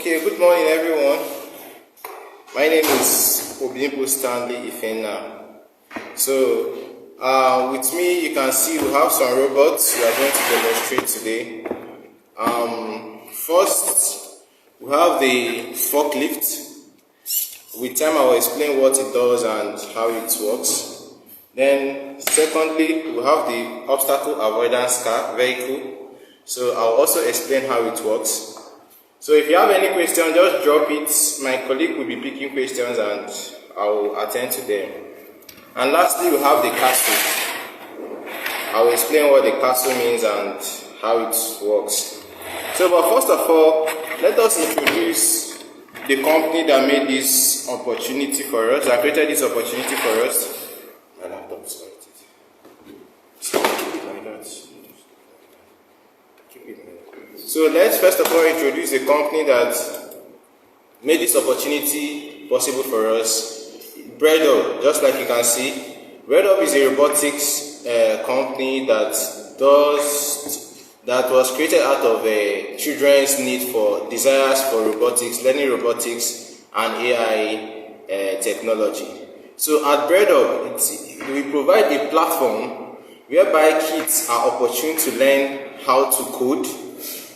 Okay, good morning everyone. My name is Obimbo Stanley Ifena. So, with me you can see we have some robots we are going to demonstrate today. First, we have the forklift. With time I will explain what it does and how it works. Then, secondly, we have the obstacle avoidance car vehicle. So, I will also explain how it works. So if you have any question, just drop it. My colleague will be picking questions and I will attend to them. And lastly, we have the castle. I will explain what the castle means and how it works. So, but first of all, let us introduce the company that made this opportunity for us, that created this opportunity for us. My laptop is sorted. So keep it like that. Keep it like that. So let's first of all introduce the company that made this opportunity possible for us. BRED HUB, just like you can see. BRED HUB is a robotics company that was created out of children's need for desires for robotics, learning robotics and AI technology. So at BRED HUB, we provide a platform whereby kids are opportune to learn how to code.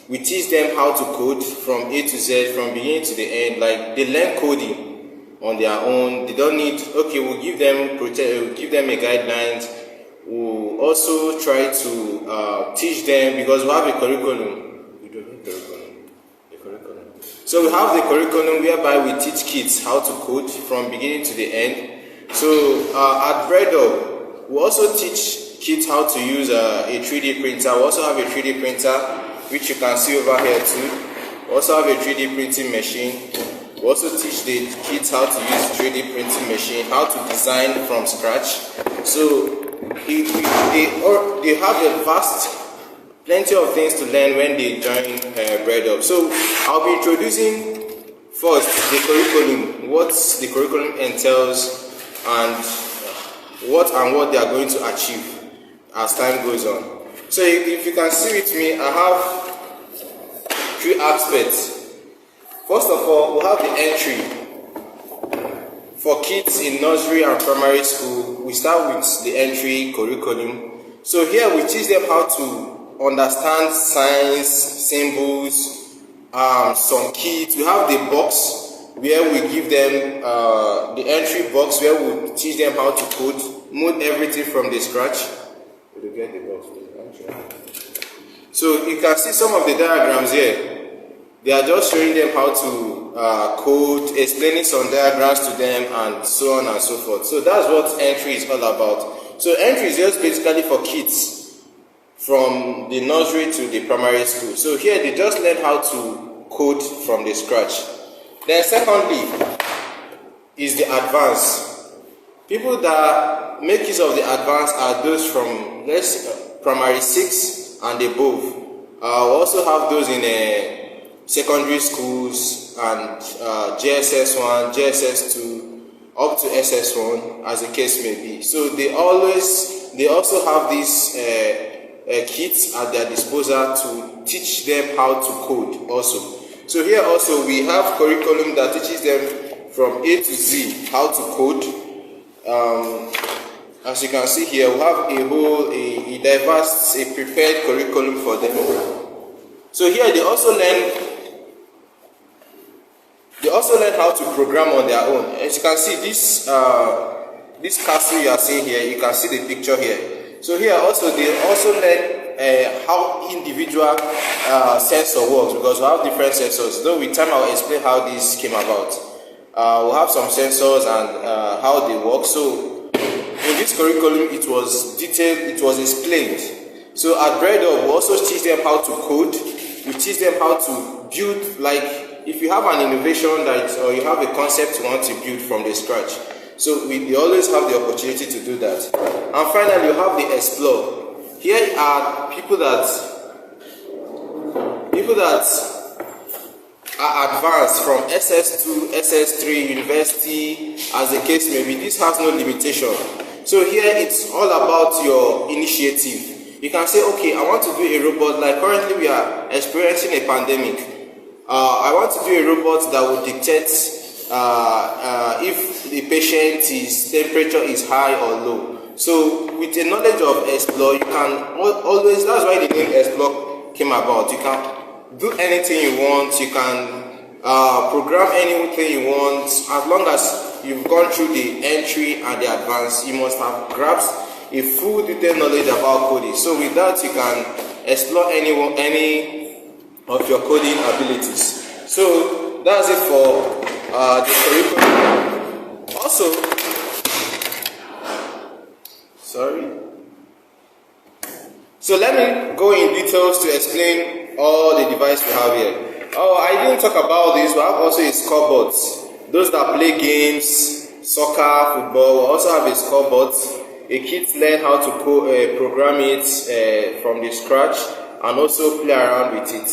We teach them how to code from A to Z, from beginning to the end. Like they learn coding on their own. They don't need. Okay, we'll give them a guidelines. We'll also try to teach them because we have a curriculum. We don't need a curriculum. So we have the curriculum whereby we teach kids how to code from beginning to the end. So at BRED HUB, we also teach kids how to use a 3D printer. We also have a 3D printer, which you can see over here too. We also have a 3D printing machine. We also teach the kids how to use 3D printing machine, how to design from scratch. So they have plenty of things to learn when they join BRED HUB. So I'll be introducing first the curriculum, what the curriculum entails, and what they are going to achieve as time goes on. So if you can see with me, I have three aspects. First of all, we have the entry. For kids in nursery and primary school, we start with the entry curriculum. So here we teach them how to understand signs, symbols, some kits. We have the box where we give them the entry box where we teach them how to code, move everything from the scratch. We'll get the box. So you can see some of the diagrams here. They are just showing them how to code, explaining some diagrams to them, and so on and so forth. So that's what entry is all about. So entry is just basically for kids from the nursery to the primary school. So here they just learn how to code from the scratch. Then secondly is the advance. People that make use of the advance are those from primary 6 and above. We also have those in secondary schools and JSS 1, JSS 2, up to SS1, as the case may be. So they also have these kits at their disposal to teach them how to code also. So here also we have curriculum that teaches them from A to Z how to code. As you can see here, we have a diverse, prepared curriculum for them. So here they also learn how to program on their own. As you can see, this castle you are seeing here, you can see the picture here. So here also they also learn how individual sensor works, because we have different sensors. Though with time I will explain how this came about. We'll have some sensors and how they work. So in this curriculum, it was detailed, it was explained. So at BRED HUB, we also teach them how to code. We teach them how to build, like if you have an innovation or you have a concept you want to build from the scratch. So we always have the opportunity to do that. And finally, you have the explore. Here are people that are advanced from SS2, SS3, university, as the case may be. This has no limitation. So here it's all about your initiative. You can say, okay, I want to do a robot. Like currently we are experiencing a pandemic. I want to do a robot that will dictate if the patient's temperature is high or low. So with a knowledge of explore, you can always, that's why the name explore came about. You can do anything you want, you can program anything you want, as long as you've gone through the entry and the advanced. You must have grasped a full detailed knowledge about coding. So with that, you can explore any of your coding abilities. So that's it for the curriculum. Also, so let me go in details to explain all the devices we have here. Oh, I didn't talk about this, but I have also a scoreboard. Those that play games, soccer, football, we also have a scoreboard. A kid learn how to program it from the scratch and also play around with it.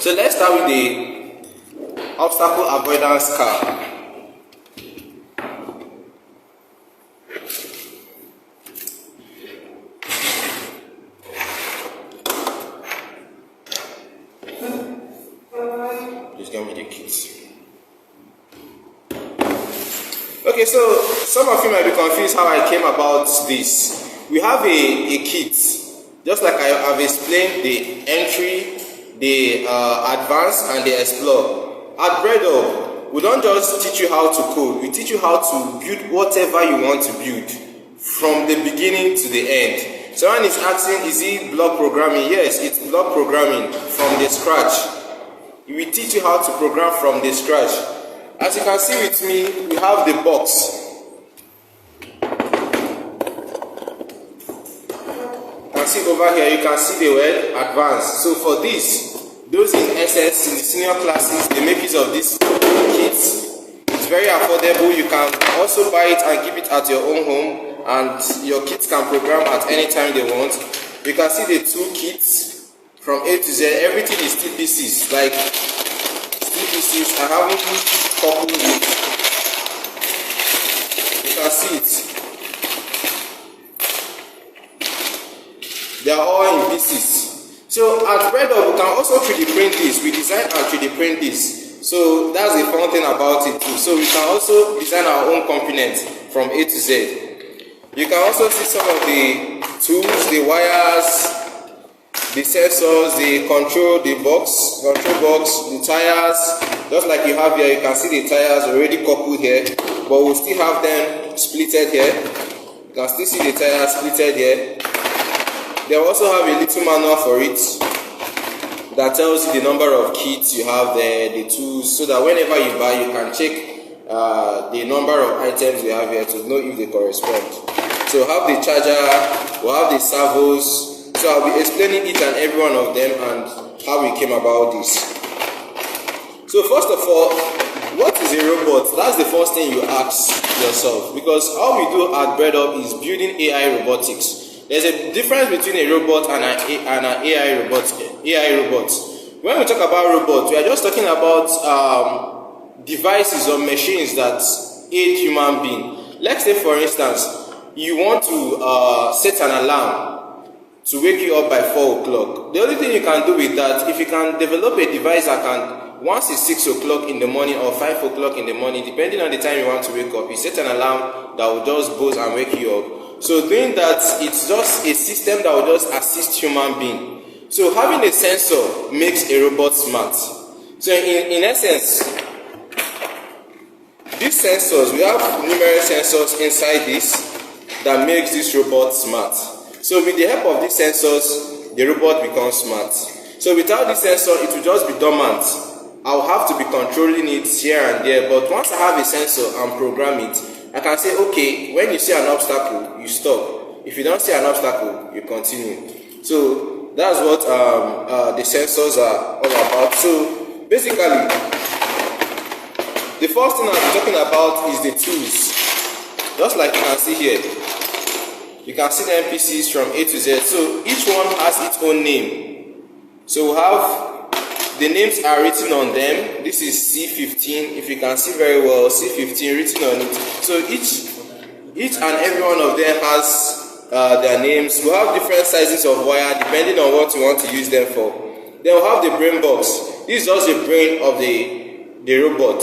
So let's start with the obstacle avoidance car. Just give me the kits. Okay, so some of you might be confused how I came about this. We have a kit, just like I have explained the entry, the advanced, and the explore. At BRED HUB, we don't just teach you how to code, we teach you how to build whatever you want to build from the beginning to the end. Someone is asking, is it block programming? Yes, it's block programming from the scratch. We teach you how to program from the scratch. As you can see with me, we have the box. You can see over here, you can see the word advanced. So for this, those in SS, in the senior classes, they make use of this kit. It's very affordable. You can also buy it and keep it at your own home, and your kids can program at any time they want. You can see the two kits from A to Z. Everything is still pieces, like still pieces. I haven't coupled it. You can see it. They are all in pieces. So at BRED HUB, we can also 3D print this. We design and 3D print this. So that's the fun thing about it too. So we can also design our own components from A to Z. You can also see some of the tools, the wires, the sensors, the control box, the tires. Just like you have here, you can see the tires already coupled here, but we'll still have them splitted here. You can still see the tires splitted here. They also have a little manual for it that tells you the number of kits you have there, the tools, so that whenever you buy, you can check the number of items you have here to know if they correspond. So we'll have the charger, we'll have the servos. So I'll be explaining each and every one of them and how we came about this. So first of all, what is a robot? That's the first thing you ask yourself, because all we do at BRED HUB is building AI robotics. There's a difference between a robot and an AI robot. When we talk about robots, we are just talking about devices or machines that aid human being. Let's say, for instance, you want to set an alarm to wake you up by 4 o'clock. The only thing you can do with that, if you can develop a device that can, once it's 6 o'clock in the morning or 5 o'clock in the morning, depending on the time you want to wake up, you set an alarm that will just buzz and wake you up. So doing that, it's just a system that will just assist human being. So having a sensor makes a robot smart. So in essence, these sensors, we have numerous sensors inside this that makes this robot smart. So with the help of these sensors, the robot becomes smart. So without this sensor, it will just be dormant. I'll have to be controlling it here and there, but once I have a sensor and program it, I can say, okay, when you see an obstacle, you stop. If you don't see an obstacle, you continue. So that's what the sensors are all about. So basically, the first thing I'm talking about is the tools. Just like you can see here. You can see the NPCs from A to Z. So each one has its own name. So we have, the names are written on them. This is C15. If you can see very well, C15 written on it. So each and every one of them has their names. We have different sizes of wire depending on what you want to use them for. Then we have the brain box. This is just the brain of the robot.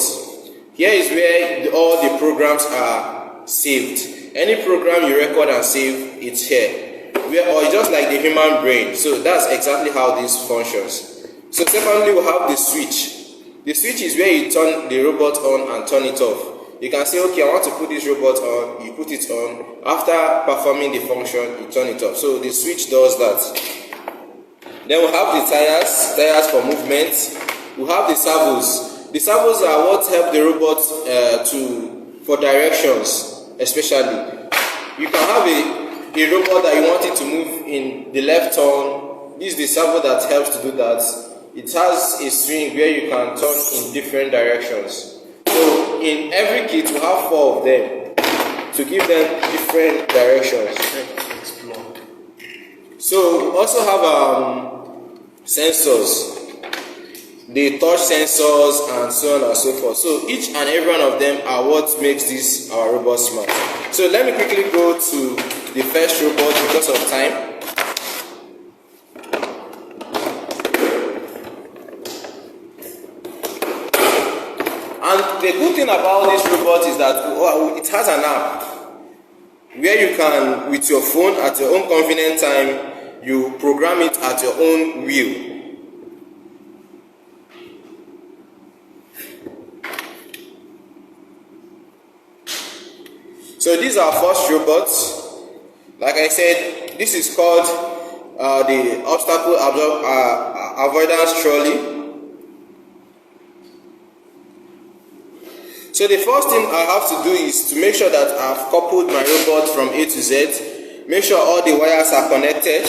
Here is where all the programs are saved. Any program you record and save, it's here. Or it's just like the human brain. So that's exactly how this functions. So secondly, we have the switch. The switch is where you turn the robot on and turn it off. You can say, okay, I want to put this robot on, you put it on. After performing the function, you turn it off. So the switch does that. Then we have the tires for movement. We have the servos. The servos are what help the robot for directions, especially. You can have a robot that you want it to move in the left turn. This is the servo that helps to do that. It has a string where you can turn in different directions. So in every kit we have 4 of them to give them different directions. So we also have sensors, the touch sensors and so on and so forth. So each and every one of them are what makes this our robot smart. So let me quickly go to the first robot because of time. And the good thing about this robot is that it has an app where you can, with your phone at your own convenient time, you program it at your own will. So these are first robots. Like I said, this is called the obstacle avoidance trolley. So the first thing I have to do is to make sure that I've coupled my robot from A to Z. Make sure all the wires are connected,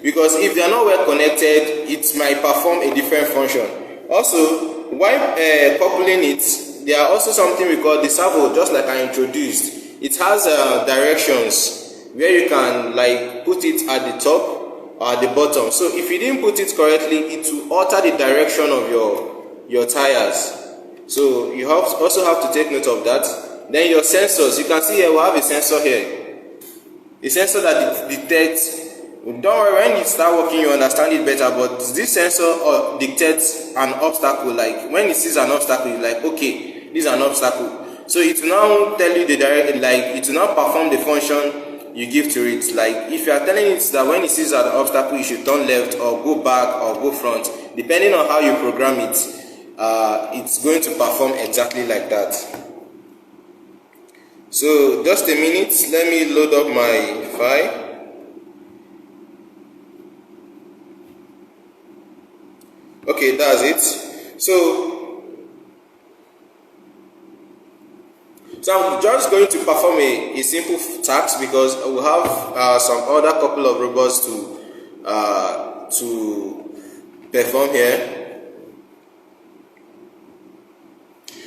because if they are not well connected, it might perform a different function. Also, while coupling it, there are also something we call the servo, just like I introduced. It has directions where you can like put it at the top or at the bottom. So if you didn't put it correctly, it will alter the direction of your tires. So you also have to take note of that. Then your sensors, you can see here we have a sensor here. A sensor that detects. Don't worry, when you start working you understand it better, but this sensor dictates an obstacle. Like when it sees an obstacle, it's like, okay, this is an obstacle. So it will now tell you the direct, like it will now perform the function you give to it. Like if you are telling it that when it sees an obstacle, you should turn left or go back or go front, depending on how you program it, it's going to perform exactly like that. So just a minute, let me load up my file. Okay, that's it. So I'm just going to perform a simple task, because we have some other couple of robots to perform here.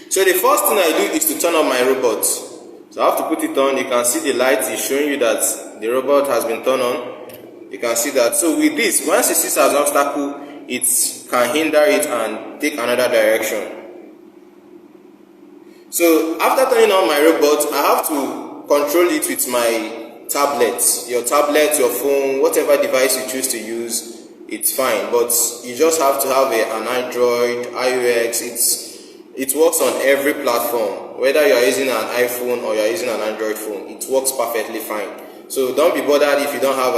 So the first thing I do is to turn on my robot. So I have to put it on. You can see the light is showing you that the robot has been turned on. You can see that. So with this, once it sees an obstacle, it can hinder it and take another direction. So after turning on my robot, I have to control it with my tablet. Your tablet, your phone, whatever device you choose to use, it's fine. But you just have to have an Android, iOS. It works on every platform. Whether you are using an iPhone or you are using an Android phone, it works perfectly fine. So don't be bothered if you don't have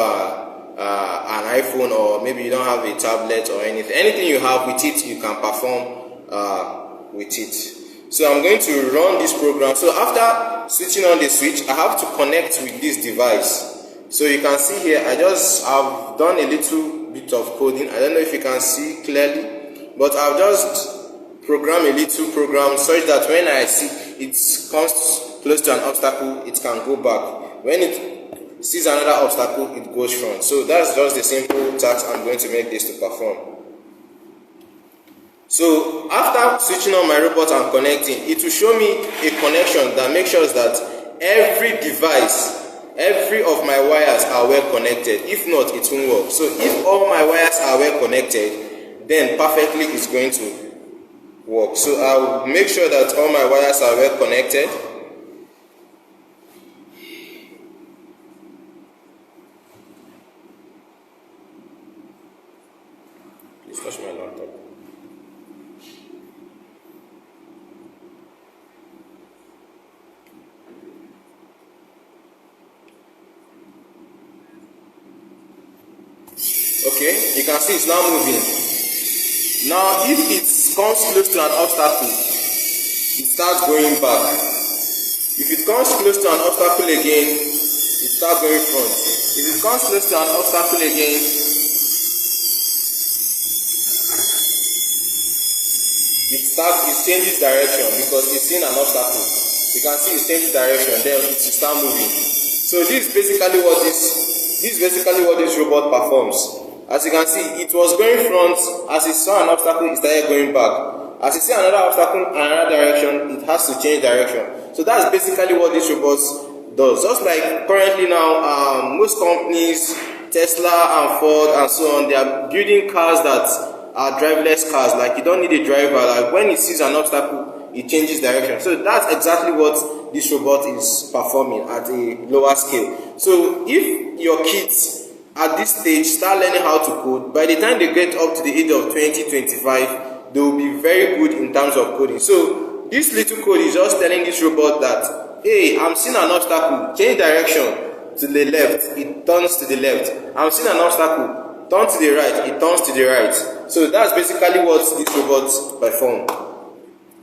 an iPhone, or maybe you don't have a tablet or anything. Anything you have with it, you can perform with it. So I'm going to run this program. So after switching on the switch, I have to connect with this device. So you can see here, I've done a little bit of coding. I don't know if you can see clearly, but I've just programmed a little program such that when I see it comes close to an obstacle, it can go back. When it sees another obstacle, it goes front. So that's just the simple task I'm going to make this to perform. So after switching on my robot and connecting, it will show me a connection that makes sure that every device, every of my wires are well connected. If not, it won't work. So if all my wires are well connected, then perfectly it's going to work. So I'll make sure that all my wires are well connected. Please on top. Okay, you can see it's now moving. Now, if it comes close to an obstacle, it starts going back. If it comes close to an obstacle again, it starts going front. If it comes close to an obstacle again, it changes direction because it's in an obstacle. You can see it changes direction, then it will start moving. So this is basically what this robot performs. As you can see, it was going front. As it saw an obstacle, it started going back. As it sees another obstacle in another direction, it has to change direction. So that's basically what this robot does. Just like currently now, most companies, Tesla and Ford and so on, they are building cars that are driverless cars. Like you don't need a driver. Like when it sees an obstacle, it changes direction. So that's exactly what this robot is performing at a lower scale. So if your kids at this stage start learning how to code, by the time they get up to the age of 20-25, they will be very good in terms of coding. So this little code is just telling this robot that, hey, I'm seeing an obstacle, change direction to the left, it turns to the left. I'm seeing an obstacle, turn to the right, it turns to the right. So that's basically what this robot performs.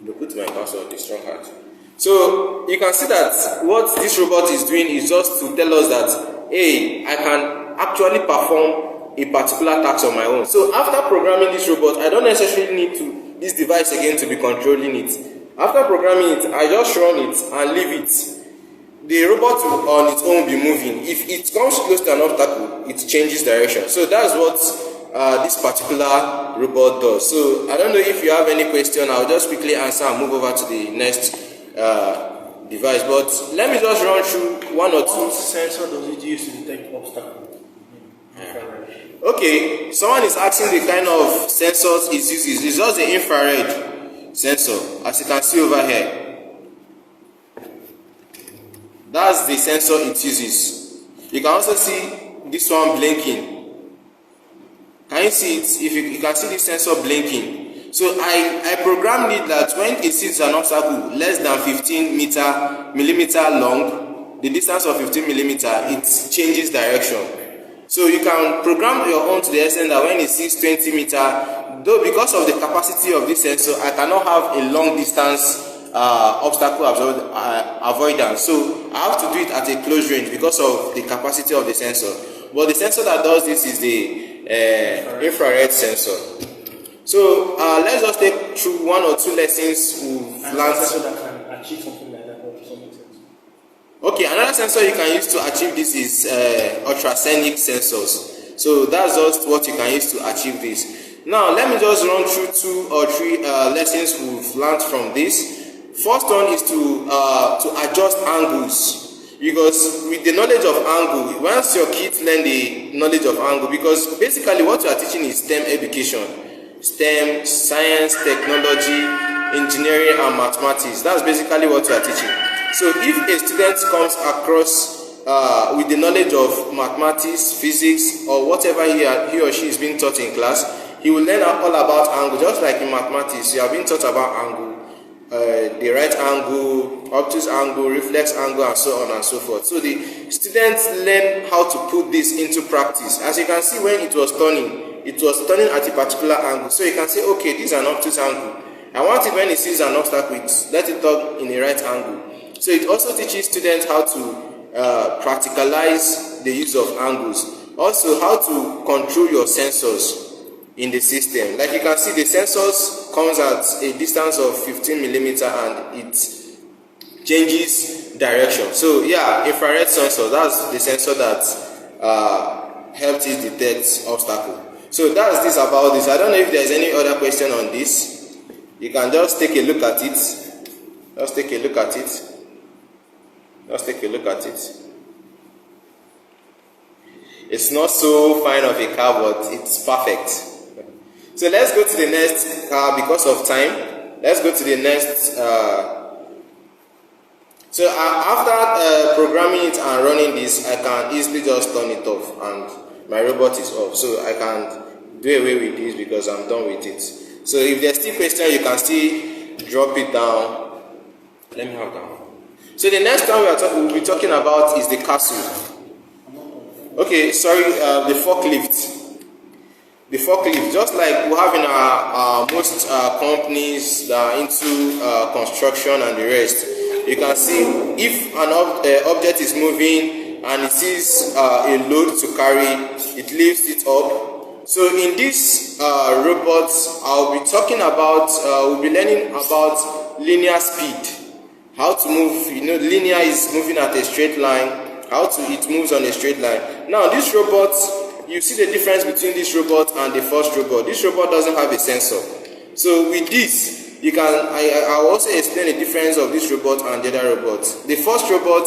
You put my password, the strong heart. So you can see that what this robot is doing is just to tell us that, hey, I can actually perform a particular task on my own. So after programming this robot, I don't necessarily need this device again to be controlling it. After programming it, I just run it and leave it. The robot will on its own be moving. If it comes close to an obstacle, it changes direction. So that's what this particular robot does. So I don't know if you have any question. I'll just quickly answer and move over to the next device. But let me just run through one or two. What sensor does it use to detect obstacles? Okay, someone is asking the kind of sensors it uses. It's just the infrared sensor, as you can see over here. That's the sensor it uses. You can also see this one blinking. Can you see it? If you can see the sensor blinking. So I programmed it that when it sees an obstacle less than 15 millimeter long, the distance of 15 millimeter, it changes direction. So you can program your own to the extent that when it sees 20 meter, though because of the capacity of this sensor, I cannot have a long distance obstacle avoidance. So I have to do it at a close range because of the capacity of the sensor. But the sensor that does this is the infrared sensor. So let's just take through one or two lessons we've learned. Sensor that can achieve something like that, or something sense. Okay, another sensor you can use to achieve this is ultrasonic sensors. So that's just what you can use to achieve this. Now let me just run through 2 or 3 lessons we've learned from this. First one is to adjust angles, because with the knowledge of angle, once your kids learn the knowledge of angle, because basically what you are teaching is STEM education, STEM, science, technology, engineering and mathematics. That's basically what you are teaching. So if a student comes across with the knowledge of mathematics, physics, or whatever he or she is being taught in class, he will learn all about angle. Just like in mathematics, you are being taught about angle, the right angle, obtuse angle, reflex angle, and so on and so forth. So the students learn how to put this into practice. As you can see, when it was turning at a particular angle. So you can say, okay, this is an obtuse angle. I want it when it sees an obstacle, let it turn in a right angle. So it also teaches students how to practicalize the use of angles. Also, how to control your sensors in the system. Like you can see, the sensors comes at a distance of 15 millimeter and it changes direction. So yeah, infrared sensor, that's the sensor that helps it detect obstacle. So that's this about this. I don't know if there's any other question on this. You can just take a look at it. Just take a look at it. Just take a look at it. It's not so fine of a car, but it's perfect. So let's go to the next car because of time. Let's go to the next. So after programming it and running this, I can easily just turn it off and my robot is off. So I can do away with this because I'm done with it. So if there's still question, you can still drop it down. Let me have that one. So the next one we'll be talking about is the castle. Okay, sorry, the forklift. The forklift, just like we have in our most companies that are into construction and the rest, you can see if an object is moving and it sees a load to carry, it lifts it up. So in this robot, I'll be talking about, we'll be learning about linear speed, how to move. Linear is moving at a straight line, it moves on a straight line. Now this robot, you see the difference between this robot and the first robot. This robot doesn't have a sensor. So with this, I'll also explain the difference of this robot and the other robot. The first robot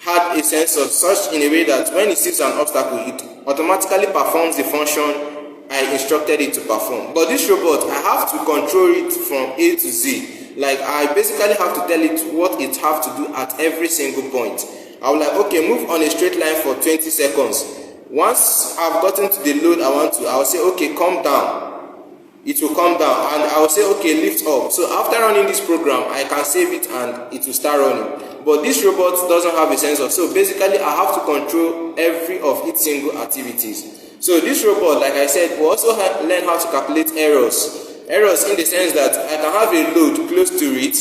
had a sensor such in a way that when it sees an obstacle, it automatically performs the function I instructed it to perform. But this robot, I have to control it from A to Z. Like, I basically have to tell it what it has to do at every single point. I'll like, okay, move on a straight line for 20 seconds. Once I've gotten to the load I want to, I'll say, okay, come down. It will come down, and I'll say, okay, lift up. So after running this program, I can save it and it will start running. But this robot doesn't have a sensor, so basically I have to control every of its single activities. So this robot, like I said, will also learn how to calculate errors. Errors in the sense that I can have a load close to it.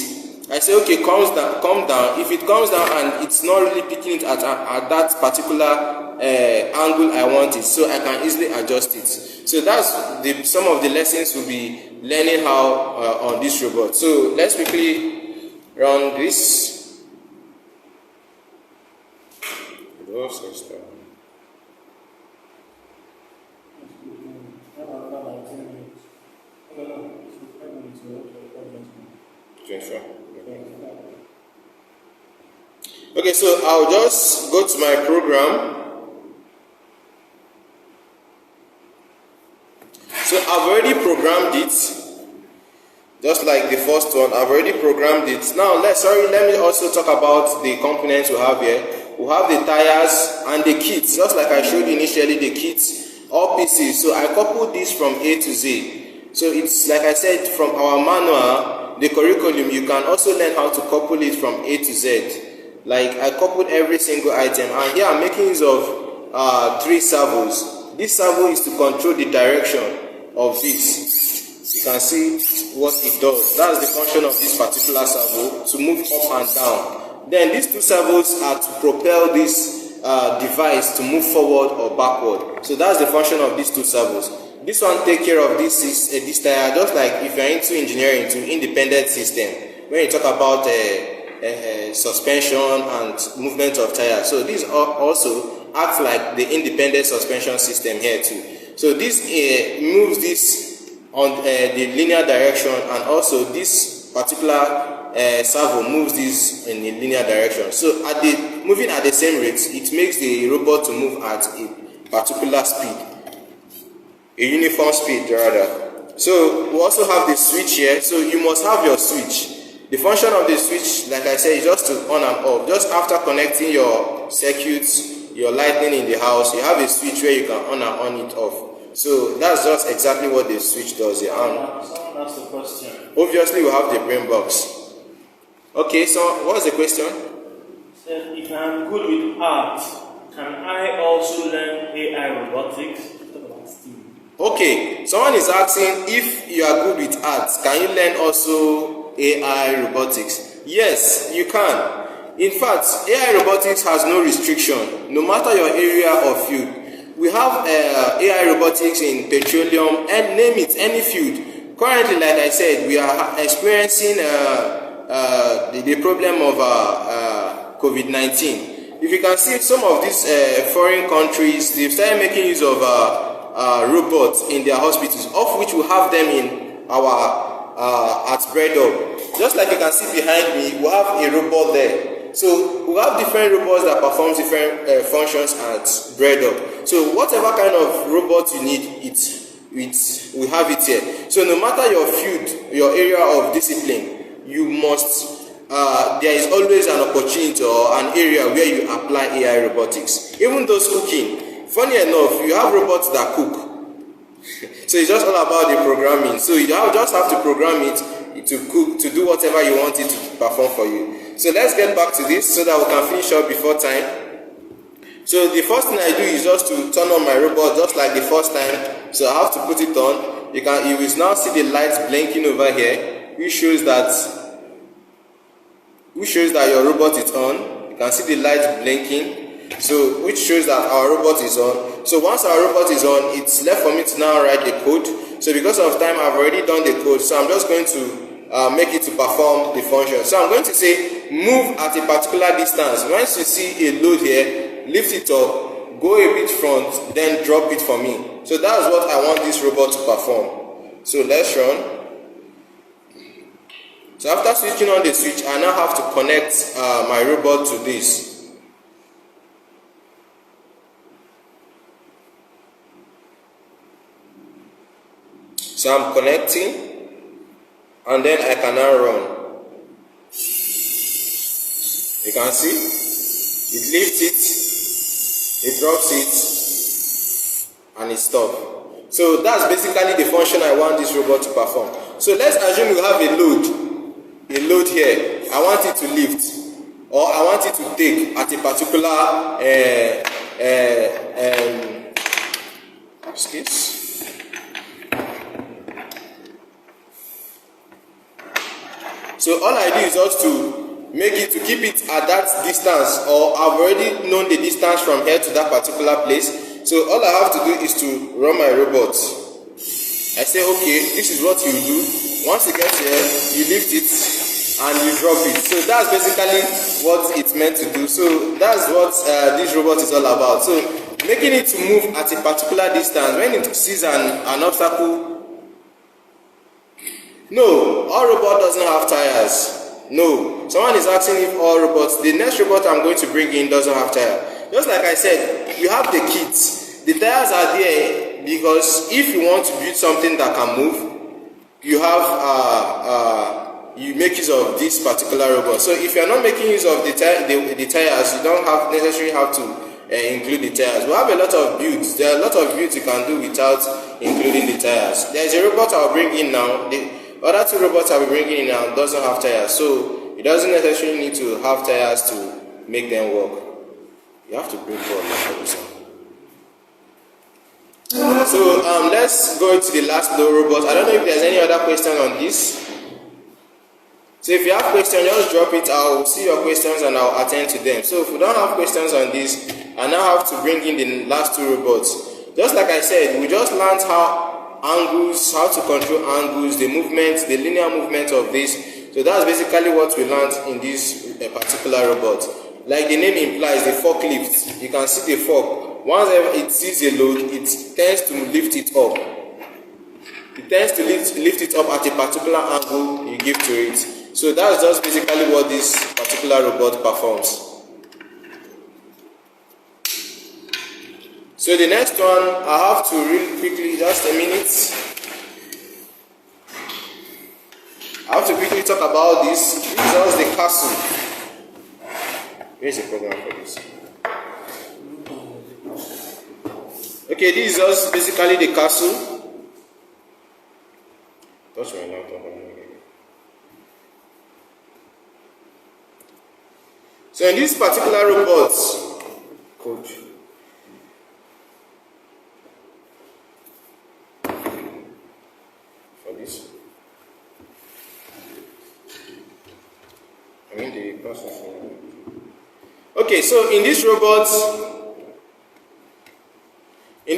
I say, okay, come down. If it comes down and it's not really picking it at that particular angle I want it, so I can easily adjust it. So that's some of the lessons we'll be learning how on this robot. So let's quickly run this. Okay, so I'll just go to my program. So I've already programmed it, just like the first one. I've already programmed it. Now let me also talk about the components we have here. We have the tires and the kits, just like I showed you initially, the kits, all pieces. So I coupled this from A to Z. So it's like I said, from our manual, the curriculum, you can also learn how to couple it from A to Z. Like I coupled every single item, and here I'm making use of 3 servos. This servo is to control the direction of this. You can see what it does. That's the function of this particular servo, to move up and down. Then these 2 servos are to propel this device to move forward or backward. So that's the function of these 2 servos. This one take care of this tire, just like if you're into engineering, to independent system. When you talk about suspension and movement of tires, so these also act like the independent suspension system here too. So this moves this on the linear direction, and also this particular servo moves this in the linear direction. So moving at the same rate, it makes the robot to move at a particular speed, a uniform speed rather. So we also have the switch here. So you must have your switch. The function of the switch, like I said, is just to on and off. Just after connecting your circuits, your lighting in the house, you have a switch where you can on and on it off. So that's just exactly what the switch does here. Someone asked a question. Obviously, we have the brain box. Okay, so what's the question? Said, if I'm good with art, can I also learn AI robotics? Okay, someone is asking if you are good with art, can you learn also AI robotics? Yes, you can. In fact, AI robotics has no restriction, no matter your area or field. We have AI robotics in petroleum, and name it, any field. Currently, like I said, we are experiencing the problem of COVID-19. If you can see, some of these foreign countries, they've started making use of robots in their hospitals, of which we have them in our at BRED HUB. Just like you can see behind me, we have a robot there. So we have different robots that perform different functions at BRED HUB. So whatever kind of robot you need, we have it here. So no matter your field, your area of discipline, you must there is always an opportunity or an area where you apply AI robotics. Even those cooking, funny enough, you have robots that cook. So it's just all about the programming. So you just have to program it to do whatever you want it to perform for you. So let's get back to this so that we can finish up before time. So the first thing I do is just to turn on my robot just like the first time. So I have to put it on. You will now see the lights blinking over here, which shows that your robot is on. You can see the lights blinking, so which shows that our robot is on. So once our robot is on, it's left for me to now write the code. So because of time, I've already done the code, so I'm just going to make it to perform the function. So I'm going to say move at a particular distance. Once you see a load here, lift it up, go a bit front, then drop it for me. So that's what I want this robot to perform. So let's run. So after switching on the switch, I now have to connect my robot to this. So I'm connecting, and then I can now run. You can see, it lifts it, it drops it, and it stops. So that's basically the function I want this robot to perform. So let's assume you have a load here. I want it to lift, or I want it to take at a particular excuse. So all I do is just to make it to keep it at that distance, or I've already known the distance from here to that particular place. So all I have to do is to run my robot. I say, okay, this is what you do. Once you get here, you lift it and you drop it. So that's basically what it's meant to do. So that's what this robot is all about. So making it to move at a particular distance when it sees an obstacle. No, all robot doesn't have tires. No, someone is asking if all robots. The next robot I'm going to bring in doesn't have tires. Just like I said, you have the kits. The tires are there because if you want to build something that can move, you have you make use of this particular robot. So if you are not making use of the tires, you don't necessarily have to include the tires. We have a lot of builds. There are a lot of builds you can do without including the tires. There is a robot I'll bring in now. The other two robots I'll be bringing in now doesn't have tires, so it doesn't necessarily need to have tires to make them work. You have to bring forward. So let's go into the last low robot. I don't know if there's any other question on this. So if you have questions, just drop it. I'll see your questions and I'll attend to them. So if we don't have questions on this, I now have to bring in the last two robots. Just like I said, we just learned how to control angles, the movement, the linear movement of this. So that's basically what we learned in this particular robot. Like the name implies, the forklift. You can see the fork. Once it sees a load, it tends to lift it up. It tends to lift it up at a particular angle you give to it. So that's just basically what this particular robot performs. So the next one, I have to really quickly, just a minute. I have to quickly talk about this. This is just the castle. Here's the program for this. Okay, this is just basically the castle. Touch my laptop. So in this particular robot, coach. For this. I mean the process. Okay, so in this robot, we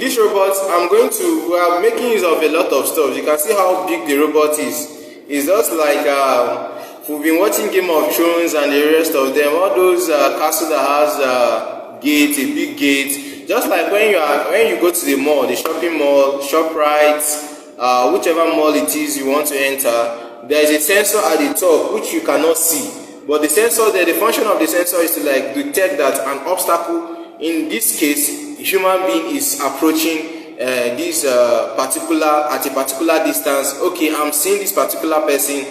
are making use of a lot of stuff. You can see how big the robot is. It's just like we've been watching Game of Thrones and the rest of them. All those castles that has gate, a big gate. Just like when you go to the mall, the shopping mall, ShopRite, whichever mall it is you want to enter, there is a sensor at the top which you cannot see. But the sensor there, the function of the sensor is to like detect that an obstacle, in this case, a human being is approaching this at a particular distance. Okay, I'm seeing this particular person.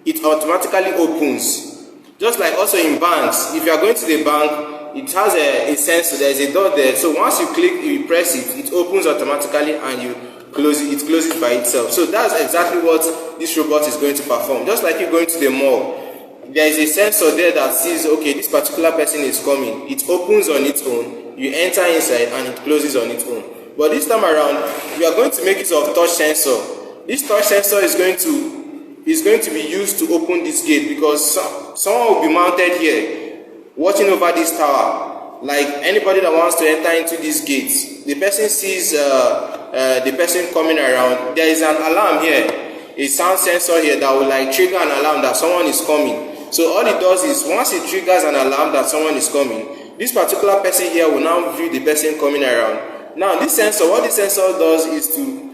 It automatically opens. Just like also in banks, if you are going to the bank, it has a sensor. There is a door there. So once you click, you press it, it opens automatically, and you it closes by itself. So that's exactly what this robot is going to perform. Just like you going to the mall, there is a sensor there that sees, okay, this particular person is coming. It opens on its own, you enter inside, and it closes on its own. But this time around, we are going to make use of touch sensor. This touch sensor is going to be used to open this gate, because someone will be mounted here, watching over this tower. Like anybody that wants to enter into these gates, the person sees the person coming around. There is an alarm here, a sound sensor here that will like trigger an alarm that someone is coming. So all it does is, once it triggers an alarm that someone is coming, this particular person here will now view the person coming around. Now this sensor, what this sensor does is to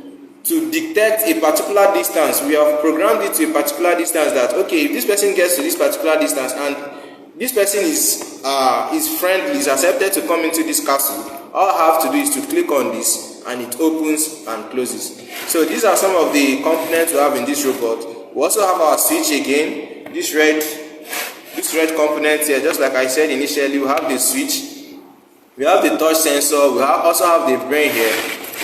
detect a particular distance. We have programmed it to a particular distance that, okay, if this person gets to this particular distance and this person is friendly, is accepted to come into this castle, all I have to do is to click on this and it opens and closes. So these are some of the components we have in this robot. We also have our switch again, this red component here. Just like I said initially, we have the switch, we have the touch sensor, we also have the brain here,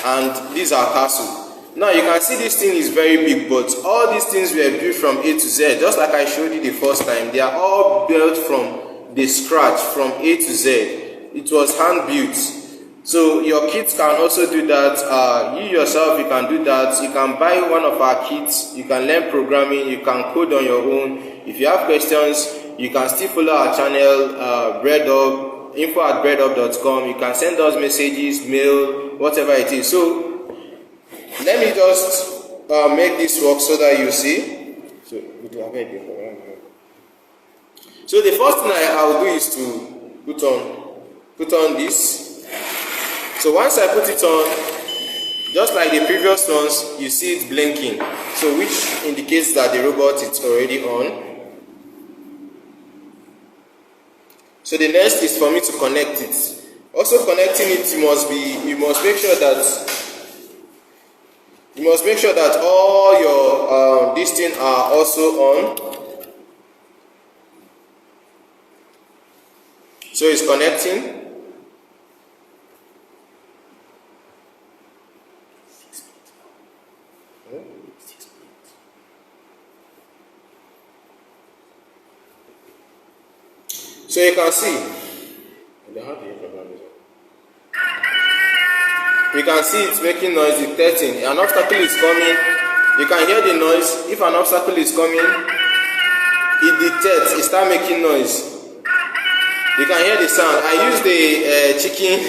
and these are castle. Now you can see this thing is very big, but all these things were built from A to Z. Just like I showed you the first time, they are all built from the scratch, from A to Z. It was hand built. So your kids can also do that. You yourself, you can do that. You can buy one of our kits. You can learn programming. You can code on your own. If you have questions, you can still follow our channel, BRED HUB, info@breadhub.com. You can send us messages, mail, whatever it is. So let me just make this work so that you see. So the first thing I will do is to put on this. So once I put it on, just like the previous ones, you see it blinking, so which indicates that the robot is already on. So the next is for me to connect it. Also connecting it, you must make sure that all your these things are also on. So it's connecting. So you can see, it's making noise, detecting. An obstacle is coming. You can hear the noise. If an obstacle is coming, it detects, it starts making noise. You can hear the sound. I use the chicken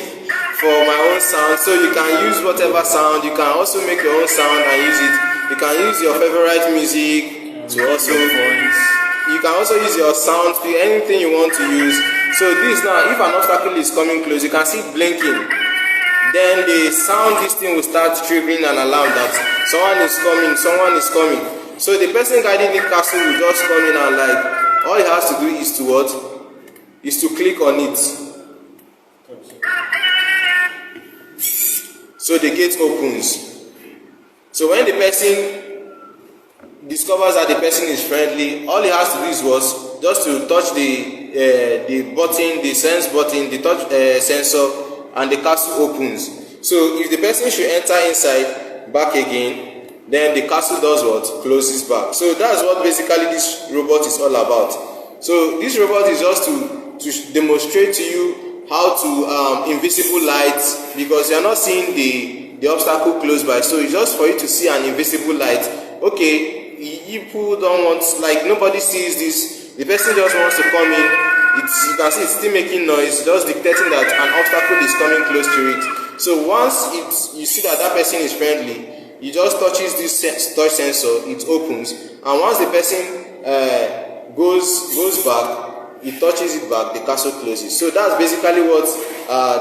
for my own sound, so you can use whatever sound. You can also make your own sound and use it. You can use your favorite music to also voice. You can also use your sound, anything you want to use. So this now, if an obstacle is coming close, you can see it blinking. Then the sound, this thing will start triggering an alarm that someone is coming. So the person guiding the castle will just come in and like, all he has to do is to what? Is to click on it. So the gate opens. So when the person discovers that the person is friendly, all he has to do is just to touch the button, the sense button, the touch sensor, and the castle opens. So if the person should enter inside back again, then the castle does what? Closes back. So that's what basically this robot is all about. So this robot is just to demonstrate to you how to invisible light, because you are not seeing the obstacle close by. So it's just for you to see an invisible light. Okay, people don't want, like nobody sees this. The person just wants to come in. You can see it's still making noise, just detecting that an obstacle is coming close to it. So once you see that person is friendly, you just touches this touch sensor, it opens, and once the person goes back, it touches it back, the castle closes. So that's basically what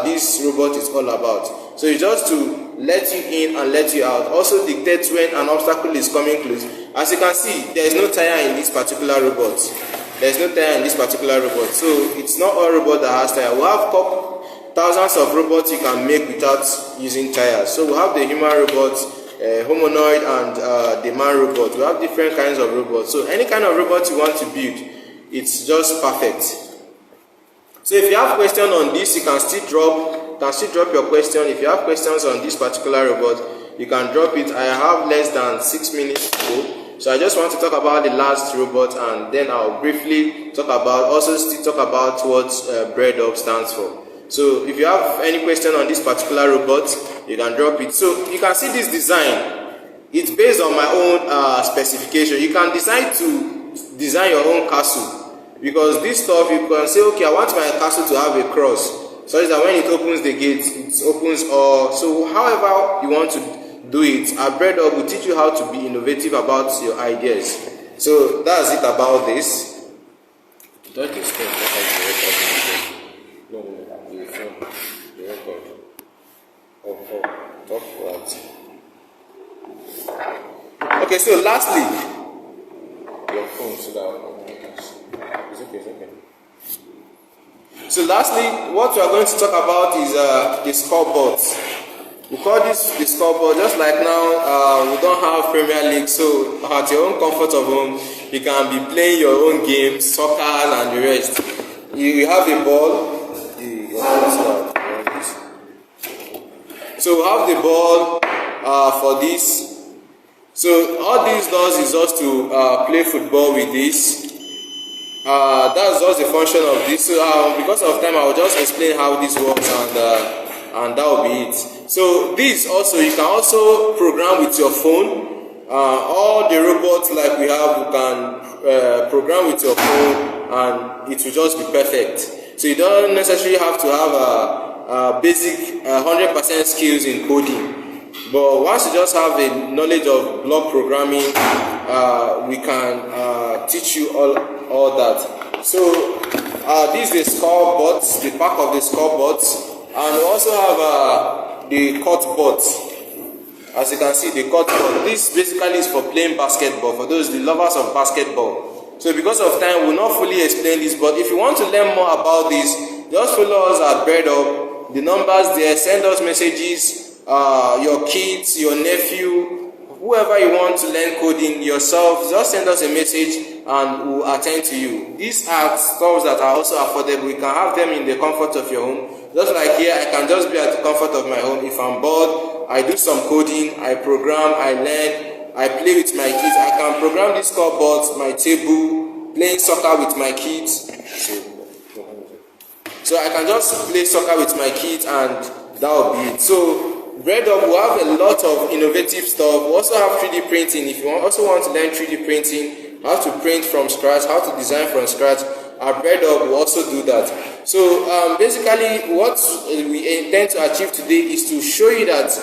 this robot is all about. So it's just to let you in and let you out. Also dictates when an obstacle is coming close. As you can see, there is no tire in this particular robot. There's no tire in this particular robot. So it's not all robot that has tire. We have thousands of robots you can make without using tires. So we have the human robots, humanoid, and the man robot. We have different kinds of robots. So any kind of robot you want to build, it's just perfect. So if you have questions on this, you can still drop your question. If you have questions on this particular robot, you can drop it. I have less than 6 minutes to go, so I just want to talk about the last robot, and then I'll briefly talk about, also still talk about what BRED HUB stands for. So if you have any question on this particular robot, you can drop it. So you can see this design. It's based on my own specification. You can decide to design your own castle, because this stuff, you can say, okay, I want my castle to have a cross, so that when it opens the gate, it opens all. So however you want to do it, at BRED HUB will teach you how to be innovative about your ideas. So that's it about this. Touch the screen, no, the phone, the record. Talk about. Okay, so lastly, your phone, so that it's okay. So lastly, what we are going to talk about is the scoreboard. We call this the scoreboard. Just like now, we don't have Premier League, so at your own comfort of home, you can be playing your own games, soccer and the rest. You have a ball. So we have the ball for this. So all this does is just to play football with this. That's just the function of this. So because of time, I will just explain how this works, and that will be it. So this also, you can also program with your phone. All the robots like we have, you can program with your phone, and it will just be perfect. So you don't necessarily have to have a basic 100% skills in coding. But once you just have a knowledge of block programming, we can teach you all that. So this is the scoreboard, the back of the scoreboard, and we also have the cut board. As you can see, the cut board. This basically is for playing basketball, for those the lovers of basketball. So because of time, we will not fully explain this, but if you want to learn more about this, just follow us at BRED HUB. The numbers there, send us messages. Your kids, your nephew, whoever you want to learn coding, yourself, just send us a message and we'll attend to you. These are stuff that are also affordable. You can have them in the comfort of your home. Just like here, I can just be at the comfort of my home. If I'm bored, I do some coding, I program, I learn, I play with my kids. I can program this scoreboard, my table, playing soccer with my kids. So I can just play soccer with my kids, and that will be it. So BRED HUB will have a lot of innovative stuff. We also have 3D printing. If you also want to learn 3D printing, how to print from scratch, how to design from scratch, at BRED HUB will also do that. So basically what we intend to achieve today is to show you that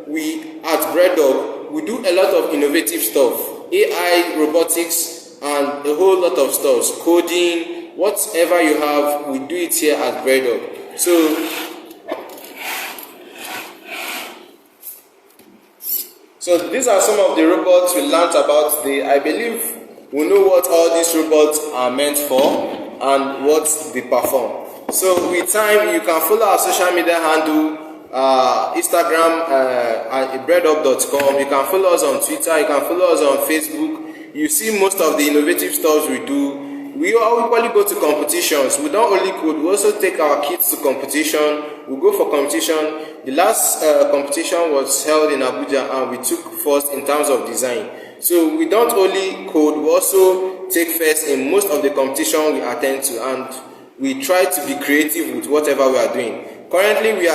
we at BRED HUB, we do a lot of innovative stuff. AI, robotics, and a whole lot of stuff. Coding, whatever you have, we do it here at BRED HUB. So these are some of the robots we learned about today. I believe we know what all these robots are meant for and what they perform. So with time, you can follow our social media handle, Instagram at breadhub.com. You can follow us on Twitter. You can follow us on Facebook. You see most of the innovative stuff we do. We usually go to competitions. We don't only code, we also take our kids to competition. We go for competition. The last competition was held in Abuja, and we took first in terms of design. So we don't only code, we also take first in most of the competition we attend to, and we try to be creative with whatever we are doing. Currently we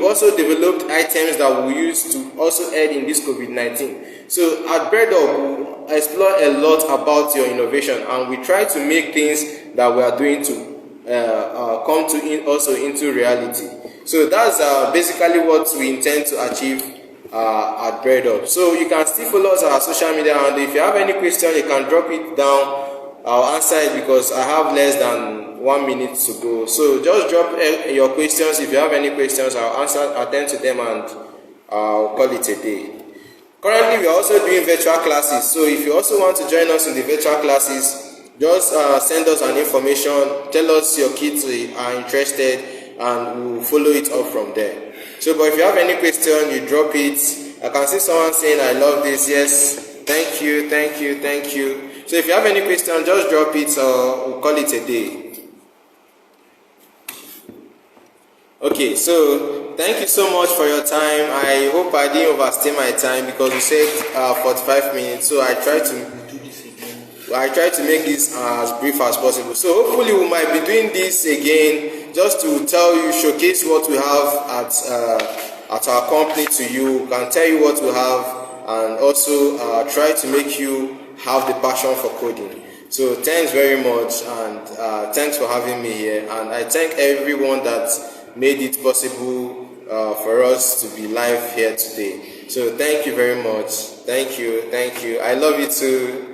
also developed items that we use to also aid in this COVID-19. So at BRED HUB, we explore a lot about your innovation, and we try to make things that we are doing to come to also into reality. So that's basically what we intend to achieve at BRED HUB. So you can still follow us on our social media, and if you have any question, you can drop it down. I'll answer it because I have less than 1 minute to go. So just drop your questions. If you have any questions, I'll attend to them, and I'll call it a day. Currently, we are also doing virtual classes. So if you also want to join us in the virtual classes, just send us an information, tell us your kids are interested, and we'll follow it up from there. So, but if you have any question, you drop it. I can see someone saying, I love this. Yes, thank you, thank you, thank you. So if you have any question, just drop it, or we'll call it a day. Okay, so thank you so much for your time. I hope I didn't overstay my time because you said 45 minutes. So I try to make this as brief as possible. So hopefully we might be doing this again, just to tell you, showcase what we have at our company to you, can tell you what we have, and also try to make you have the passion for coding. So thanks very much, and thanks for having me here, and I thank everyone that made it possible for us to be live here today. So thank you very much. Thank you. I love you too.